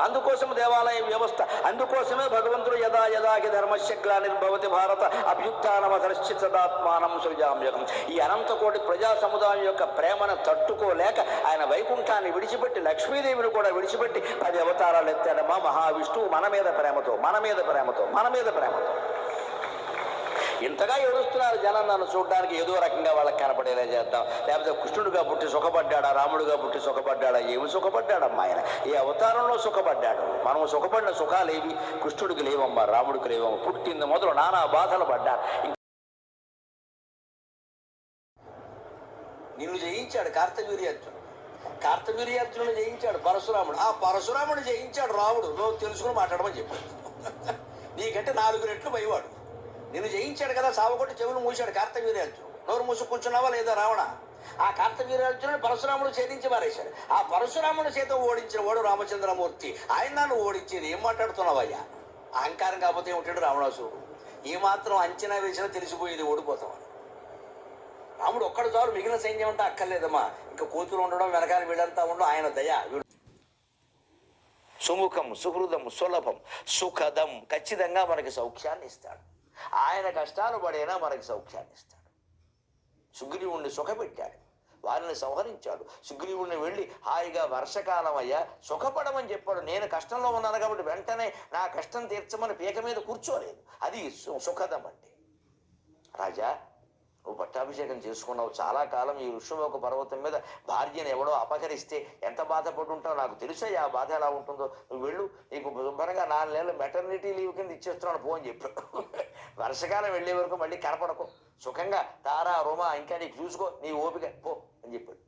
అందుకోసం దేవాలయ వ్యవస్థ, అందుకోసమే భగవంతుడు యదా యదాకి ధర్మస్య గ్లానిర్భవతి భారత అభ్యుత్థానమధర్శ్చిత్ సదాత్మానం సృజామ్యహం. ఈ అనంతకోటి ప్రజా సముదాయం యొక్క ప్రేమను తట్టుకోలేక ఆయన వైకుంఠాన్ని విడిచిపెట్టి లక్ష్మీదేవిని కూడా విడిచిపెట్టి 10 అవతారాలు ఎత్తాడమ్మా మహావిష్ణువు మన మీద ప్రేమతో, మన మీద ప్రేమతో, మన మీద ప్రేమతో. ఇంతగా ఏడుస్తున్నారు జనం నన్ను చూడడానికి, ఏదో రకంగా వాళ్ళకి కనపడేలా చేద్దాం. లేకపోతే కృష్ణుడిగా పుట్టి సుఖపడ్డాడా, రాముడిగా పుట్టి సుఖపడ్డాడా? ఏమి సుఖపడ్డాడమ్మా ఆయన? ఏ అవతారంలో సుఖపడ్డాడు? మనం సుఖపడిన సుఖాలు ఏవి? కృష్ణుడికి లేవమ్మా, రాముడికి లేవమ్మా. పుట్టింది మొదలు నానా బాధలు పడ్డాడు. నిన్ను జయించాడు కార్తవీర్యార్జునుడు, కార్తవీర్యార్జునుడు జయించాడు పరశురాముడు, ఆ పరశురాముడు జయించాడు రాముడు. నువ్వు తెలుసుకుని మాట్లాడమని చెప్పాడు. నీకంటే 4 రెట్లు భయవాడు. నిన్ను జయించాడు కదా, సావకొట్టి చెవులు మూసాడు కార్తవీర్యార్జునుడు. నోరు మూసు కూర్చున్నావా లేదా రావణ? ఆ కార్తవీర్యార్జునుడు పరశురాముడు ఛేదించి పారేశాడు. ఆ పరశురాముడు చేత ఓడించిన వాడు రామచంద్రమూర్తి. ఆయన నన్ను ఓడించేది ఏం మాట్లాడుతున్నావయ్యా? అహంకారం కాకపోతే ఏమిటాడు రావణాసురుడు? ఏమాత్రం అంచనా వేసినా తెలిసిపోయేది ఓడిపోతామని. రాముడు ఒక్కడు చాలు, మిగిలిన సైన్యం అంతా అక్కర్లేదమ్మా. ఇంకా కూతురు ఉండడం, వెనకాల వీళ్ళంతా ఉండడం ఆయన దయ. సుముఖం, సుహృదం, సులభం, సుఖదం, ఖచ్చితంగా మనకి సౌఖ్యాన్ని ఇస్తాడు. ఆయన కష్టాలు పడైనా మనకి సౌఖ్యాన్ని ఇస్తాడు. సుగ్రీవుణ్ణి సుఖపెట్టాడు, వారిని సంహరించాడు. సుగ్రీవుణ్ణి వెళ్ళి హాయిగా వర్షకాలం అయ్యా సుఖపడమని చెప్పాడు. నేను కష్టంలో ఉన్నాను కాబట్టి వెంటనే నా కష్టం తీర్చమని పీక మీద కూర్చోలేదు. అది సుఖదం అంటే. రాజా, నువ్వు పట్టాభిషేకం చేసుకున్నావు, చాలా కాలం ఈ ఋషిమోక పర్వతం మీద భార్యను ఎవడో అపహరిస్తే ఎంత బాధపడి ఉంటావు నాకు తెలుసా. ఆ బాధ ఎలా ఉంటుందో. నువ్వు వెళ్ళు, నీకు శుభ్రంగా 4 నెలలు మెటర్నిటీ లీవ్ కింద ఇచ్చేస్తున్నాను పో అని చెప్పాడు. వర్షకాలం వెళ్ళే వరకు మళ్ళీ కనపడకు, సుఖంగా తారా రోమా ఇంకా నీకు చూసుకో, నీ ఓపిక పో అని చెప్పాడు.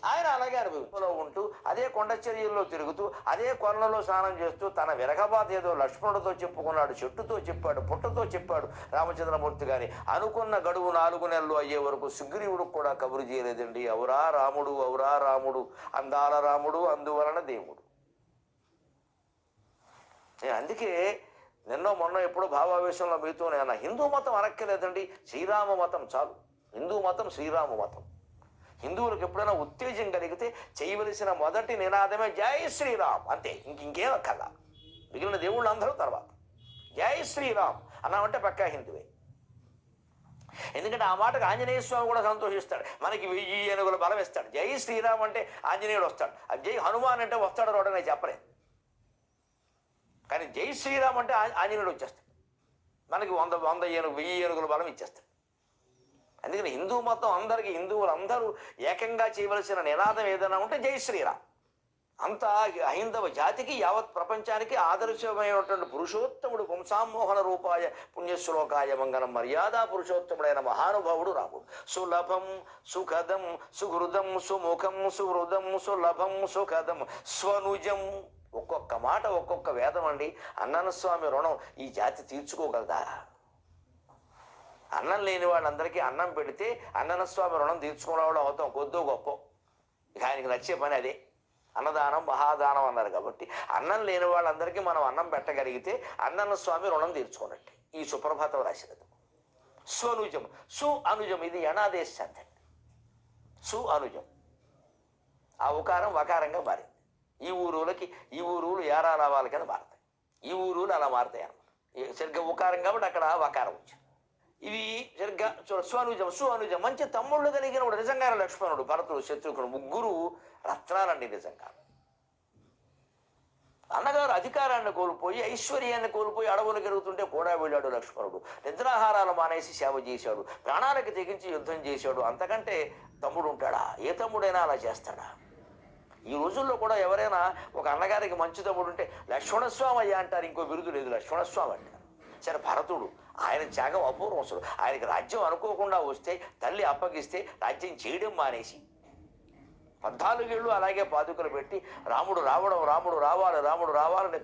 ఆయన అలాగే అనుభవంలో ఉంటూ, అదే కొండచర్యల్లో తిరుగుతూ, అదే కొనలలో స్నానం చేస్తూ, తన విరగబాధ ఏదో లక్ష్మణుడితో చెప్పుకున్నాడు, చెట్టుతో చెప్పాడు, పుట్టతో చెప్పాడు రామచంద్రమూర్తి గారి. అనుకున్న గడువు 4 నెలలు అయ్యే వరకు సుగ్రీవుడికి కూడా కబురు చేయలేదండి. అవురా రాముడు, అవురా రాముడు, అందాల రాముడు, అందువలన దేవుడు. అందుకే నిన్నో మొన్న ఎప్పుడో భావావేశంలో మీతోనే అన్న, హిందూ మతం అనక్కలేదండి, శ్రీరామ మతం చాలు. హిందూ మతం శ్రీరామ మతం. హిందువులకు ఎప్పుడైనా ఉత్తేజం కలిగితే చేయవలసిన మొదటి నినాదమే జై శ్రీరామ్, అంతే. ఇంకేం అక్కర్లా. మిగిలిన దేవుళ్ళు అందరూ తర్వాత జై శ్రీరామ్ అన్నామంటే పక్కా హిందువే. ఎందుకంటే ఆ మాటకు ఆంజనేయ స్వామి కూడా సంతోషిస్తాడు. మనకి 1000 ఏనుగుల బలం ఇస్తాడు. జై శ్రీరామ్ అంటే ఆంజనేయుడు వస్తాడు. అది జై హనుమాన్ అంటే వస్తాడు రోడనే చెప్పలేదు. కానీ జై శ్రీరామ్ అంటే ఆంజనేయుడు వచ్చేస్తాడు. మనకి 100 ఏనుగు 1000 ఏనుగుల బలం ఇచ్చేస్తాడు. అందుకని హిందూ మతం అందరికీ, హిందువులందరూ ఏకంగా చేయవలసిన నినాదం ఏదైనా ఉంటే జై శ్రీరామ్. అంతా హైందవ జాతికి, యావత్ ప్రపంచానికి ఆదర్శమైనటువంటి పురుషోత్తముడు, వంశామోహన రూపాయ పుణ్యశ్లోకాయ మంగళం మర్యాదా పురుషోత్తముడైన మహానుభావుడు రాముడు. సులభం సుఖదం సుహృదం సుముఖం సుహృదం సులభం సుఖదం స్వనుజం. ఒక్కొక్క మాట ఒక్కొక్క వేదం అండి. అన్నన స్వామి రుణం ఈ జాతి తీర్చుకోగలదా? అన్నం లేని వాళ్ళందరికీ అన్నం పెడితే అన్నన స్వామి రుణం తీర్చుకునేవాడు అవుతాం, కొద్దో గొప్ప. ఇక ఆయనకి నచ్చే పని అదే. అన్నదానం మహాదానం అన్నారు కాబట్టి అన్నం లేని వాళ్ళందరికీ మనం అన్నం పెట్టగలిగితే అన్నన స్వామి రుణం తీర్చుకున్నట్టే. ఈ సుప్రభాతం రాసినది. స్వనుజం, సు అనుజం, ఇది యణాదేశాంతి. సు అనుజం, ఆ ఉకారం వకారంగా మారింది. ఈ ఊరులు ఏరా రావాల కింద మారుతాయి. ఈ ఊరులు అలా మారుతాయి అన్నమాట. సరిగ్గా ఉకారం కాబట్టి అక్కడ వకారం వచ్చింది. ఇవి సరిగ్గా స్వనుజం, సు అనుజం. మంచి తమ్ముళ్ళు కలిగిన వాడు నిజంగానే లక్ష్మణుడు, భరతుడు, శత్రుఘ్నుడు, ముగ్గురు రత్నాలండి నిజంగా. అన్నగారు అధికారాన్ని కోల్పోయి, ఐశ్వర్యాన్ని కోల్పోయి అడవులు తిరుగుతుంటే కూడా వెళ్ళాడు లక్ష్మణుడు. నిద్రాహారాలు మానేసి సేవ చేశాడు, ప్రాణాలకు తెగించి యుద్ధం చేశాడు. అంతకంటే తమ్ముడు ఉంటాడా? ఏ తమ్ముడైనా అలా చేస్తాడా? ఈ రోజుల్లో కూడా ఎవరైనా ఒక అన్నగారికి మంచి తమ్ముడు ఉంటే లక్ష్మణస్వామి అయ్యా అంటారు. ఇంకో బిరుదు లేదు, లక్ష్మణస్వామి అంటారు. సరే, భరతుడు, ఆయన త్యాగం అపూర్వం. అసలు ఆయనకి రాజ్యం అనుకోకుండా వస్తే తల్లి అప్పగిస్తే రాజ్యం చేయడం మానేసి 14 ఏళ్ళు అలాగే పాదుకలు పెట్టి రాముడు రావడం, రాముడు రావాలి, రాముడు రావాలని